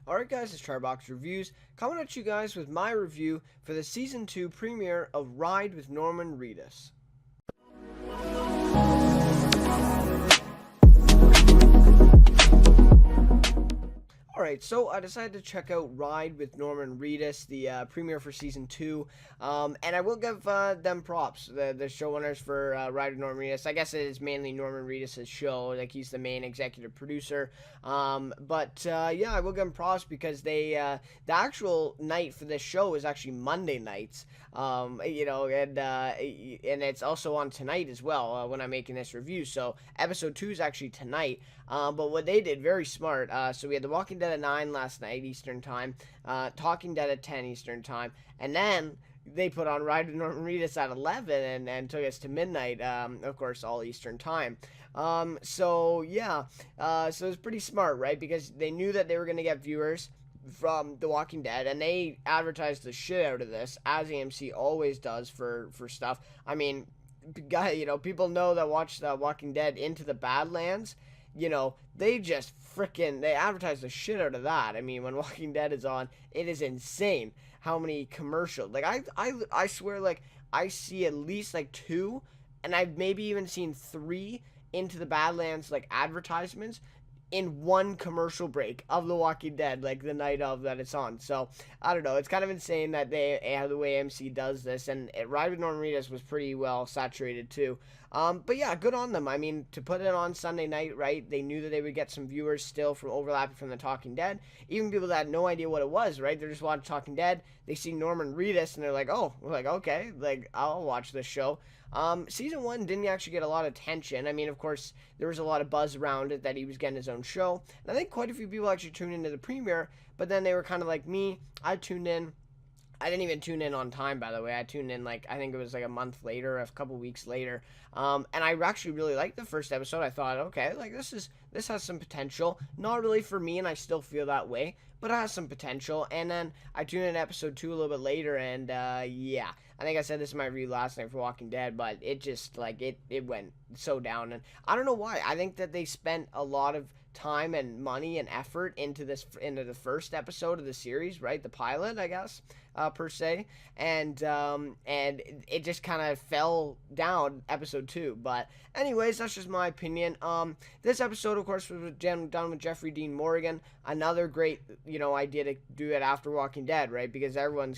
Alright guys, it's Chatterbox Reviews, coming at you guys with my review for the Season 2 premiere of Ride with Norman Reedus. Alright, so I decided to check out Ride with Norman Reedus, the premiere for Season 2, and I will give them props, the showrunners for Ride with Norman Reedus. I guess it is mainly Norman Reedus' show, like he's the main executive producer, but yeah, I will give them props because the actual night for this show is actually Monday nights, and it's also on tonight as well when I'm making this review, so Episode 2 is actually tonight. But what they did, very smart, so we had The Walking Dead at 9 last night Eastern Time, Talking Dead at 10 Eastern Time, and then they put on Ride with Norman Reedus at 11 and took us to midnight, of course, all Eastern Time. So yeah, so it was pretty smart, right, because they knew that they were going to get viewers from The Walking Dead, and they advertised the shit out of this, as AMC always does for stuff. I mean, people know that watch The Walking Dead Into the Badlands. They just they advertise the shit out of that. I mean, when Walking Dead is on, it is insane how many commercials. Like, I swear, like, I see at least, like, 2, and I've maybe even seen 3 Into the Badlands, like, advertisements in one commercial break of The Walking Dead, like, the night of that it's on. So, I don't know. It's kind of insane that the way AMC does this, and Ride with Norman Reedus was pretty well saturated, too. But yeah, good on them. I mean, to put it on Sunday night, right, they knew that they would get some viewers still from overlapping from The Talking Dead. Even people that had no idea what it was, right, they're just watching Talking Dead, they see Norman Reedus, and they're like, oh, like, okay, like, I'll watch this show. Season 1 didn't actually get a lot of attention. I mean, of course, there was a lot of buzz around it that he was getting his own show. And I think quite a few people actually tuned into the premiere, but then they were kind of like me. I tuned in. I didn't even tune in on time, by the way. I tuned in, like, I think it was like a month later, a couple weeks later. And I actually really liked the first episode. I thought, okay, like, this has some potential. Not really for me, and I still feel that way, but it has some potential. And then I tuned in episode 2 a little bit later, and yeah, I think I said this in my review last night for Walking Dead, but it just, like, it went so down. And I don't know why. I think that they spent a lot of time and money and effort into the first episode of the series, right, the pilot, I guess, per se, and it just kind of fell down episode 2. But anyways, that's just my opinion. This episode, of course, was done with Jeffrey Dean Morgan. Another great idea to do it after Walking Dead, right, because everyone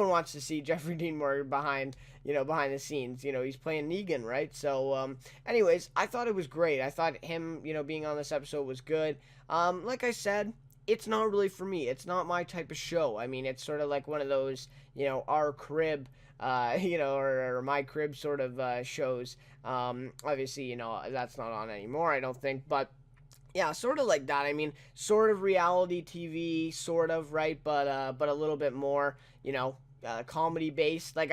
wants to see Jeffrey Dean Morgan behind the scenes. He's playing Negan, right? So anyways, I thought it was great. I thought him being on this episode was good. Like I said, it's not really for me. It's not my type of show. I mean, it's sort of like one of those, our crib, or my crib sort of shows. Obviously, that's not on anymore, I don't think, but yeah, sort of like that. I mean, sort of reality TV, sort of, right? But a little bit more, comedy based. Like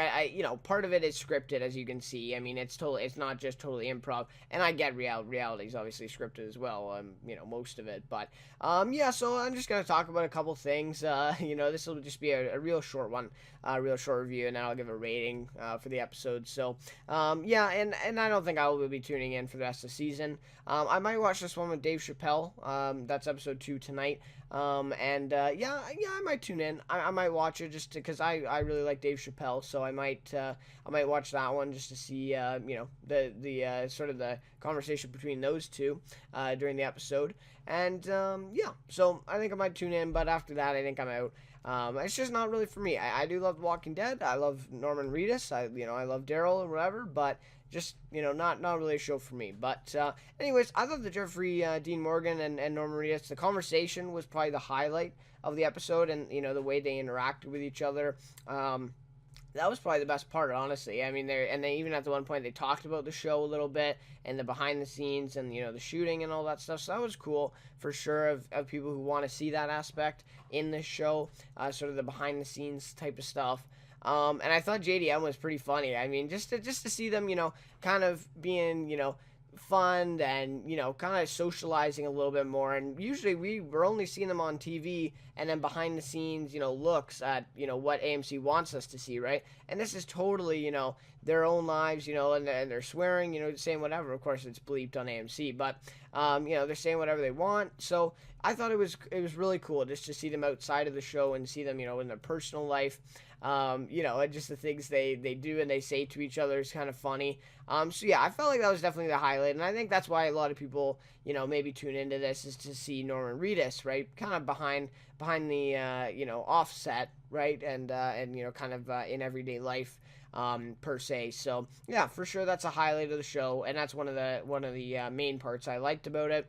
part of it is scripted, as you can see. I mean, it's not just totally improv. And I get reality is obviously scripted as well. Most of it. But yeah. So I'm just gonna talk about a couple things. This will just be a real short one, real short review, and then I'll give a rating for the episode. So yeah, and I don't think I will be tuning in for the rest of the season. I might watch this one with Dave Chappelle. That's episode 2 tonight. Yeah, I might tune in. I might watch it just because I really like Dave Chappelle, so I might watch that one just to see the sort of the conversation between those two during the episode. And yeah, so I think I might tune in, but after that, I think I'm out. It's just not really for me. I do love The Walking Dead. I love Norman Reedus. I love Daryl or whatever, but just, not really a show for me. But anyways, I love the Jeffrey Dean Morgan and Norman Reedus. The conversation was probably the highlight of the episode, and, the way they interacted with each other. That was probably the best part, honestly. I mean, they even at the one point they talked about the show a little bit and the behind the scenes and the shooting and all that stuff. So that was cool for sure of people who want to see that aspect in this show, sort of the behind the scenes type of stuff. And I thought JDM was pretty funny. I mean, just to see them, kind of being, fun and, kind of socializing a little bit more. And usually we were only seeing them on TV and then behind the scenes, looks at, what AMC wants us to see, right? And this is totally, their own lives, and they're swearing, saying whatever. Of course, it's bleeped on AMC, but, they're saying whatever they want. So I thought it was really cool just to see them outside of the show and see them, in their personal life. And just the things they do and they say to each other is kind of funny. So yeah, I felt like that was definitely the highlight, and I think that's why a lot of people, maybe tune into this is to see Norman Reedus, right, kind of behind the, offset, right, and kind of in everyday life. Per se. So yeah, for sure that's a highlight of the show, and that's one of the main parts I liked about it.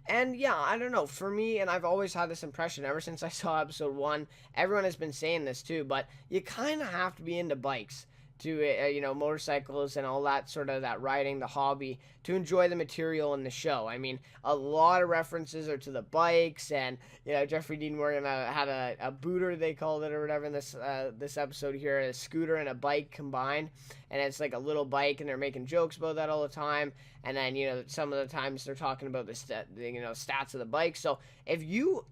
And yeah, I don't know. For me, and I've always had this impression ever since I saw episode 1, everyone has been saying this too, but you kind of have to be into bikes to, motorcycles and all that sort of that riding, the hobby, to enjoy the material in the show. I mean, a lot of references are to the bikes, and, Jeffrey Dean Morgan had a booter, they called it, or whatever, in this episode here, a scooter and a bike combined, and it's like a little bike, and they're making jokes about that all the time. And then, some of the times they're talking about the stats of the bike. So if you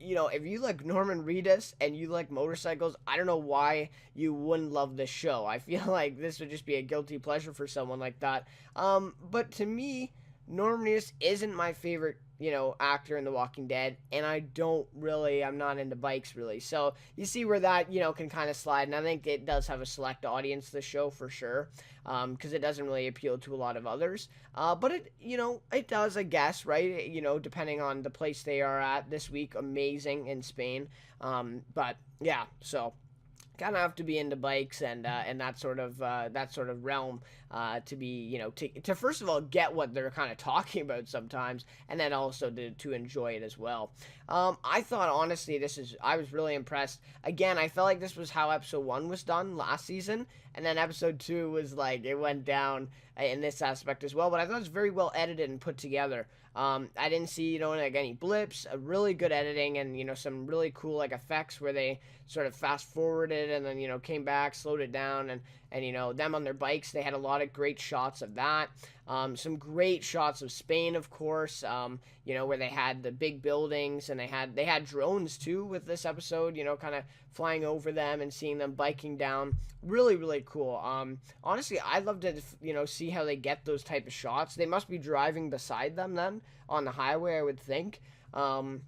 like Norman Reedus and you like motorcycles, I don't know why you wouldn't love this show. I feel like this would just be a guilty pleasure for someone like that. But to me, Norman Reedus isn't my favorite, actor in The Walking Dead, and I'm not into bikes really. So you see where that, can kind of slide, and I think it does have a select audience, this show, for sure, because it doesn't really appeal to a lot of others. But it does, I guess, right? Depending on the place they are at this week, amazing in Spain. But yeah, so kind of have to be into bikes and that sort of realm to be to first of all get what they're kind of talking about sometimes, and then also to enjoy it as well. I thought honestly I was really impressed. Again, I felt like this was how episode 1 was done last season, and then episode 2 was like it went down in this aspect as well. But I thought it was very well edited and put together. I didn't see, like any blips, really good editing, and, some really cool, like, effects where they sort of fast forwarded and then, came back, slowed it down, and them on their bikes, they had a lot of great shots of that. Some great shots of Spain, of course, where they had the big buildings, and they had drones too with this episode, kind of flying over them and seeing them biking down. Really, really cool. Honestly, I'd love to, see how they get those type of shots. They must be driving beside them then on the highway, I would think, to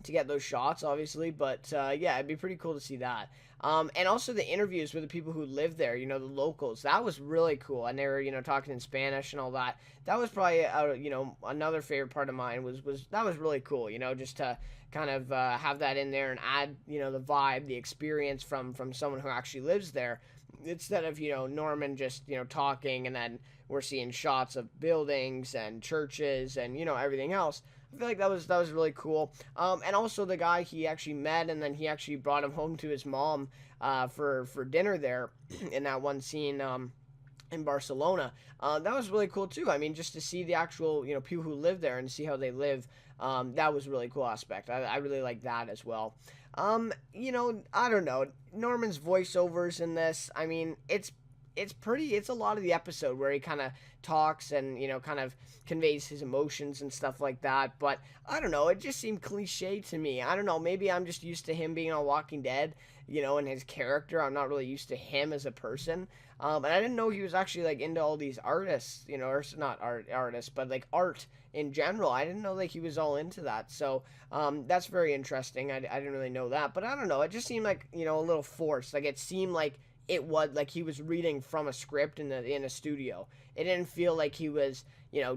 get those shots, obviously. But yeah, it'd be pretty cool to see that. And also the interviews with the people who live there, the locals. That was really cool. And they were, talking in Spanish and all that. That was probably, another favorite part of mine was that was really cool, just to kind of have that in there and add, the vibe, the experience from someone who actually lives there. Instead of, Norman just, talking, and then we're seeing shots of buildings and churches and, everything else. I feel like that was really cool. And also the guy he actually met, and then he actually brought him home to his mom for dinner there in that one scene in Barcelona. That was really cool too. I mean, just to see the actual people who live there and see how they live, that was a really cool aspect. I really like that as well. I don't know, Norman's voiceovers in this, I mean, it's a lot of the episode where he kind of talks and, kind of conveys his emotions and stuff like that. But I don't know, it just seemed cliche to me. I don't know, maybe I'm just used to him being on Walking Dead, and his character. I'm not really used to him as a person. And I didn't know he was actually like into all these artists, or not artists, but like art in general. I didn't know that he was all into that. So that's very interesting. I didn't really know that. But I don't know, it just seemed like, a little forced. Like it seemed like it was like he was reading from a script in a studio. It didn't feel like he was,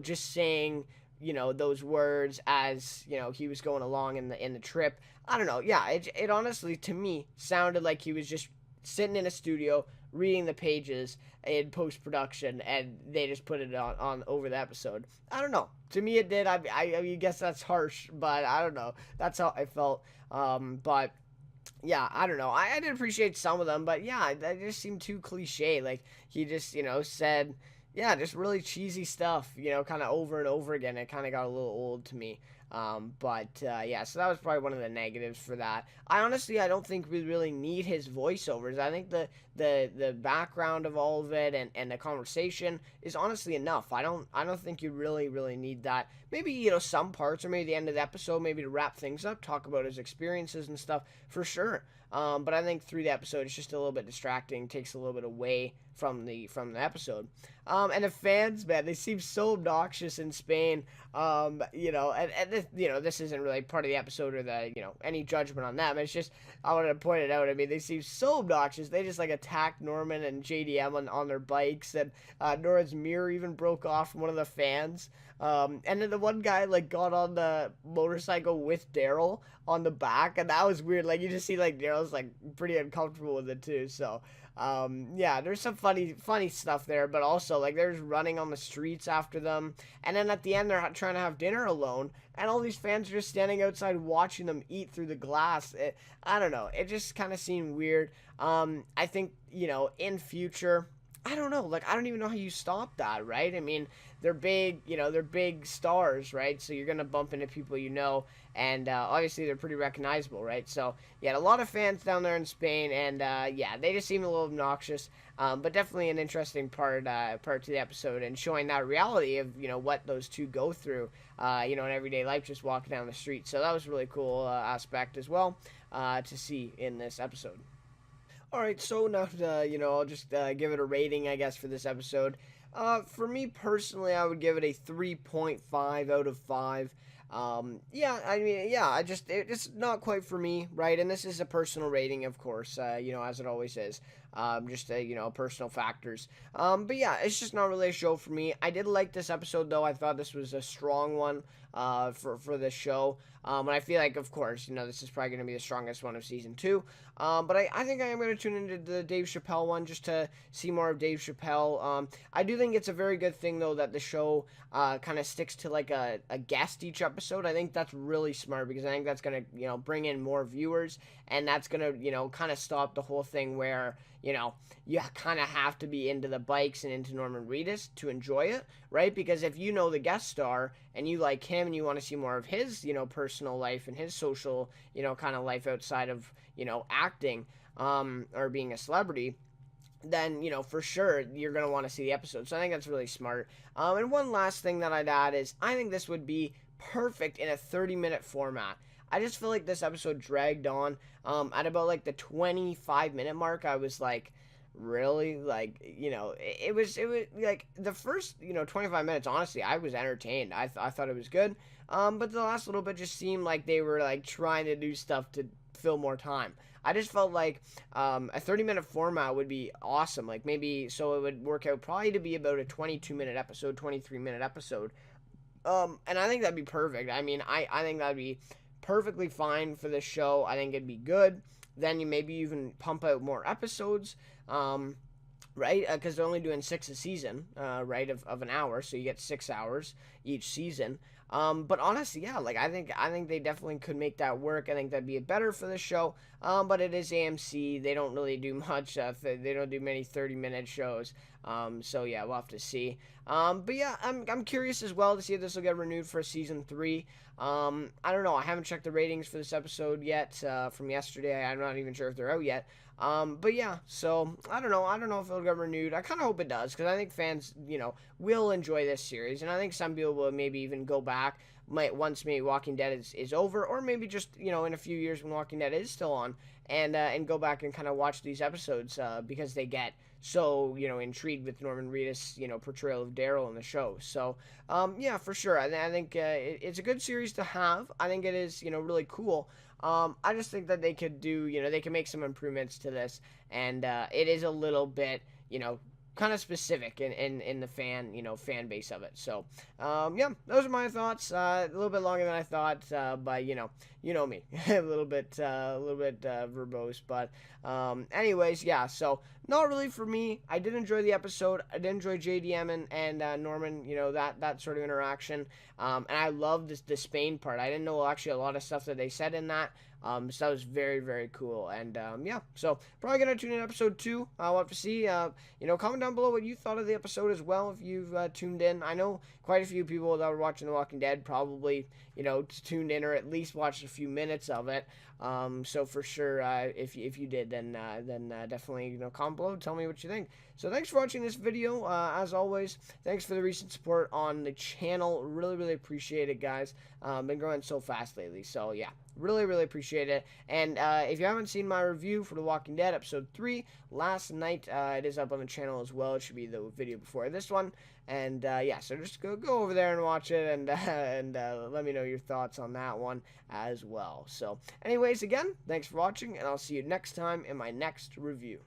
just saying, those words as, he was going along in the trip. I don't know. Yeah, it honestly, to me, sounded like he was just sitting in a studio reading the pages in post-production, and they just put it on over the episode. I don't know. To me, it did. I guess that's harsh, but I don't know. That's how I felt. But yeah, I don't know. I did appreciate some of them, but yeah, that just seemed too cliche. Like, he just, said, yeah, just really cheesy stuff, kind of over and over again. It kind of got a little old to me. But so that was probably one of the negatives for that. I don't think we really need his voiceovers. I think the background of all of it and the conversation is honestly enough. I don't think you really need that. Maybe some parts or maybe the end of the episode, maybe to wrap things up, talk about his experiences and stuff for sure. But I think through the episode, it's just a little bit distracting, takes a little bit away from the episode. And the fans, man, they seem so obnoxious in Spain. And this, this isn't really part of the episode or the any judgment on them. It's just I wanted to point it out. I mean, they seem so obnoxious. They just like attacked Norman and JDM on their bikes, and Norman's mirror even broke off from one of the fans. And then the one guy like got on the motorcycle with Daryl on the back, and that was weird. Like you just see like Daryl's like pretty uncomfortable with it too. So yeah, there's some funny stuff there, but also like there's running on the streets after them, and then at the end they're trying to have dinner alone, and all these fans are just standing outside watching them eat through the glass. I don't know, it just kind of seemed weird. I think in future. I don't know. Like, I don't even know how you stop that, right? I mean, they're big, they're big stars, right? So you're going to bump into people and obviously they're pretty recognizable, right? So, yeah, a lot of fans down there in Spain, and yeah, they just seem a little obnoxious, but definitely an interesting part to the episode and showing that reality of, what those two go through, in everyday life, just walking down the street. So that was a really cool aspect as well to see in this episode. All right, so now I'll just give it a rating, I guess, for this episode. For me personally, I would give it a 3.5 out of 5. Yeah, I mean, yeah, it's not quite for me, right? And this is a personal rating, of course, as it always is. Just personal factors. But yeah, it's just not really a show for me. I did like this episode though. I thought this was a strong one for the show. And I feel like, of course, this is probably going to be the strongest one of season 2. But I think I am going to tune into the Dave Chappelle one just to see more of Dave Chappelle. I do think it's a very good thing, though, that the show kind of sticks to like a guest each episode. I think that's really smart because I think that's going to, bring in more viewers, and that's going to, kind of stop the whole thing where, you kind of have to be into the bikes and into Norman Reedus to enjoy it, right? Because if you know the guest star and you like him and you want to see more of his, personal life and his social, kind of life outside of, acting, or being a celebrity, then, for sure, you're going to want to see the episode. So I think that's really smart. And one last thing that I'd add is I think this would be perfect in a 30-minute format. I just feel like this episode dragged on. At about like the 25-minute mark, I was like, really? Like, it was like the first, 25 minutes, honestly, I was entertained. I thought it was good. But the last little bit just seemed like they were like trying to do stuff to fill more time. I just felt like a 30-minute format would be awesome. Like maybe, so it would work out probably to be about a 22-minute episode, 23-minute episode. And I think that'd be perfect. I mean, I think that'd be perfectly fine for this show. I think it'd be good. Then you maybe even pump out more episodes, right? Because they're only doing 6 a season, right? Of an hour, so you get 6 hours each season. But honestly, yeah, like I think they definitely could make that work. I think that'd be better for the show. But it is AMC. They don't really do much. They don't do many 30-minute shows. So yeah, we'll have to see. But yeah, I'm curious as well to see if this will get renewed for season 3. I don't know. I haven't checked the ratings for this episode yet from yesterday. I'm not even sure if they're out yet. But yeah, so I don't know. I don't know if it'll get renewed. I kind of hope it does because I think fans, will enjoy this series, and I think some people will maybe even go back once maybe Walking Dead is over, or maybe just in a few years when Walking Dead is still on, and go back and kind of watch these episodes because they get so intrigued with Norman Reedus portrayal of Daryl in the show. So yeah, for sure. I think it's a good series to have. I think it is really cool. I just think that they could do they can make some improvements to this, and it is a little bit kind of specific in the fan base of it. So yeah, those are my thoughts. A little bit longer than I thought, but you know me, a little bit verbose, but anyways, yeah, so not really for me. I did enjoy the episode. I did enjoy JDM and Norman, that sort of interaction, and I love the Spain part. I didn't know actually a lot of stuff that they said in that. So that was very, very cool. And yeah, so probably gonna tune in episode 2. We'll have to see. Comment down below what you thought of the episode as well if you've tuned in. I know quite a few people that were watching The Walking Dead probably, tuned in or at least watched a few minutes of it. So for sure, if you did, then definitely comment below, tell me what you think. So thanks for watching this video. As always, thanks for the recent support on the channel. Really appreciate it, guys. Been growing so fast lately. So yeah, really appreciate it. And if you haven't seen my review for The Walking Dead episode 3 last night, it is up on the channel as well. It should be the video before this one. And yeah, so just go over there and watch it, and let me know your thoughts on that one as well. So anyways, again, thanks for watching, and I'll see you next time in my next review.